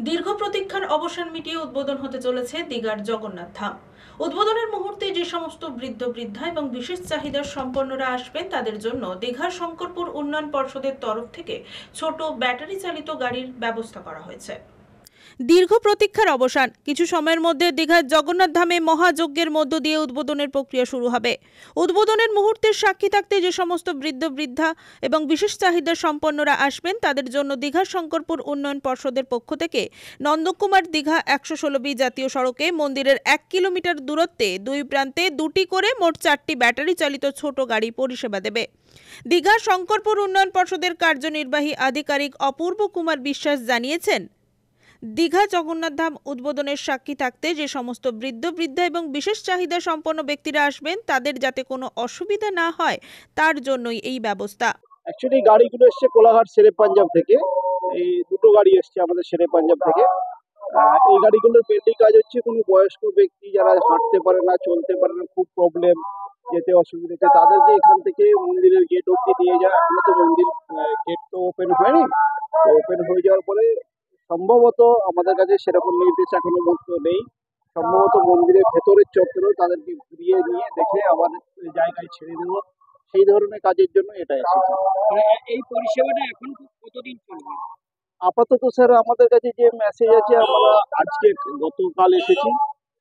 দীর্ঘ প্রতীক্ষার অবসান মিটিয়ে উদ্বোধন হতে চলেছে দীঘার জগন্নাথ ধাম। উদ্বোধনের মুহূর্তে যে সমস্ত বৃদ্ধ বৃদ্ধা এবং বিশেষ চাহিদার সম্পন্নরা আসবেন তাদের জন্য দীঘার শঙ্করপুর উন্নয়ন পর্ষদের তরফ থেকে ছোট ব্যাটারি চালিত গাড়ির ব্যবস্থা করা হয়েছে। দীর্ঘ প্রতীক্ষার অবসান, কিছু সময়ের মধ্যে দীঘার জগন্নাথ ধামে মহাযজ্ঞের মধ্য দিয়ে উদ্বোধনের প্রক্রিয়া শুরু হবে। উদ্বোধনের মুহূর্তের সাক্ষী থাকতে যে সমস্ত বৃদ্ধ বৃদ্ধা এবং বিশেষ চাহিদা সম্পন্নরা আসবেন তাদের জন্য দীঘার শঙ্করপুর উন্নয়ন পর্ষদের পক্ষ থেকে নন্দকুমার দীঘা 116B জাতীয় সড়কে মন্দিরের 1 কিলোমিটার দূরত্বে দুই প্রান্তে দুটি করে মোট 4টি ব্যাটারি চালিত ছোট গাড়ি পরিষেবা দেবে। দীঘা শঙ্করপুর উন্নয়ন পর্ষদের কার্যনির্বাহী আধিকারিক অপূর্ব কুমার বিশ্বাস জানিয়েছেন, দীঘা জগন্নাথ ধাম উদ্বোধনের সাক্ষী থাকতে যে সমস্ত বৃদ্ধ বৃদ্ধা এবং বিশেষ চাহিদা সম্পন্ন ব্যক্তিরা আসবেন তাদের যাতে কোনো অসুবিধা না হয় তার জন্যই এই ব্যবস্থা। অ্যাকচুয়ালি গাড়িগুলো এসছে কোলাঘাট শেরে পাঞ্জাব থেকে। এই দুটো গাড়ি এসছে আমাদের শেরে পাঞ্জাব থেকে। এই গাড়িগুলোর মেনলি কাজ হচ্ছে কোনো বয়স্ক ব্যক্তি যারা হাঁটতে পারে না, চলতে পারে না, খুব প্রবলেম, যেতে অসুবিধা হচ্ছে, তাদেরকে এখান থেকে মন্দিরের গেট অব্দি নিয়ে যায়। এখনো তো মন্দির গেট তো ওপেন হয়নি, তো ওপেন হয়ে যাওয়ার পরে সম্ভবত আমাদের কাছে সেরকম নির্দেশ এখনো পর্যন্ত নেই। সম্ভবত মন্দিরের ভেতরের চত্বরেও তাদেরকে ঘুরিয়ে নিয়ে দেখে আবার জায়গায় ছেড়ে দেবো, সেই ধরনের কাজের জন্য এটা এসেছে। এই পরিষেবাটা এখন কতদিন চলবে? আপাতত স্যার আমাদের কাছে যে মেসেজ আছে, আমরা আজকে গতকাল এসেছি,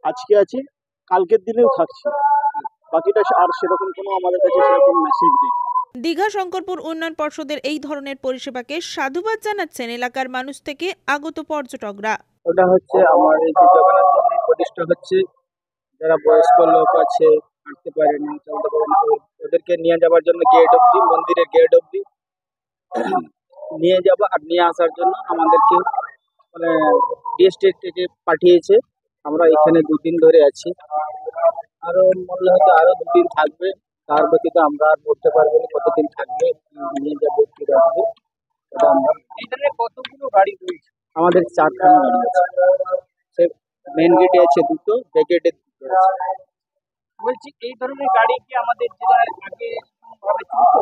আজকে আছি, কালকের দিনেও থাকছি, বাকিটা আর সেরকম কোনো আমাদের কাছে সেরকম মেসেজ নেই। দীঘা শঙ্করপুর উন্নয়ন পর্ষদের এই ধরনের পরিষেবাকে সাধুবাদ জানাচ্ছেন এলাকার মানুষ থেকে আগত পর্যটকরা। ওটা হচ্ছে আমার এই যে জগন্নাথ মন্দির প্রতিষ্ঠা হচ্ছে, যারা বয়স্ক লোক আছে, হাঁটতে পারে না, চলতে পারে না, ওদেরকে নিয়ে যাওয়ার জন্য গেট অব্দি, মন্দিরের গেট অব্দি নিয়ে যাবো আর নিয়ে আসার জন্য আমাদেরকে মানে ডিএসটি থেকে পাঠিয়েছে। আমরা এখানে 2 দিন ধরে আছি, আরো মনে হয়তো আরো 2 দিন থাকবে। তার ব্যতীত আমরা আর বলতে পারবো না কতদিন থাকবে, নিয়ে যাবো, কি রাখবো। আমরা এখানে কতগুলো গাড়ি রয়েছে? আমাদের 4খানা গাড়ি আছে। সে মেন গেটে আছে 2টো, ব্যাক গেটে 2টো আছে। বলছি এই ধরনের গাড়ি কি আমাদের জেলায় আগে ভাবে চলতো?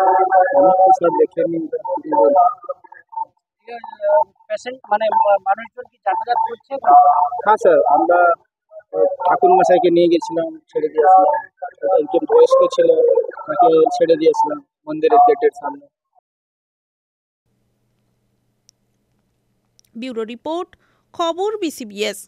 আমি তো স্যার দেখিনি। পেশেন্ট মানে মানুষজন কি যাতায়াত করছে? হ্যাঁ স্যার, আমরা ঠাকুর মশাইকে নিয়ে গেছিলাম, ছেড়ে দিয়ে আসলাম। একজন বয়স্ক ছিল, তাকে ছেড়ে দিয়ে আসলাম মন্দিরের গেটের সামনে। ব্যুরো রিপোর্ট, খবর BCBS।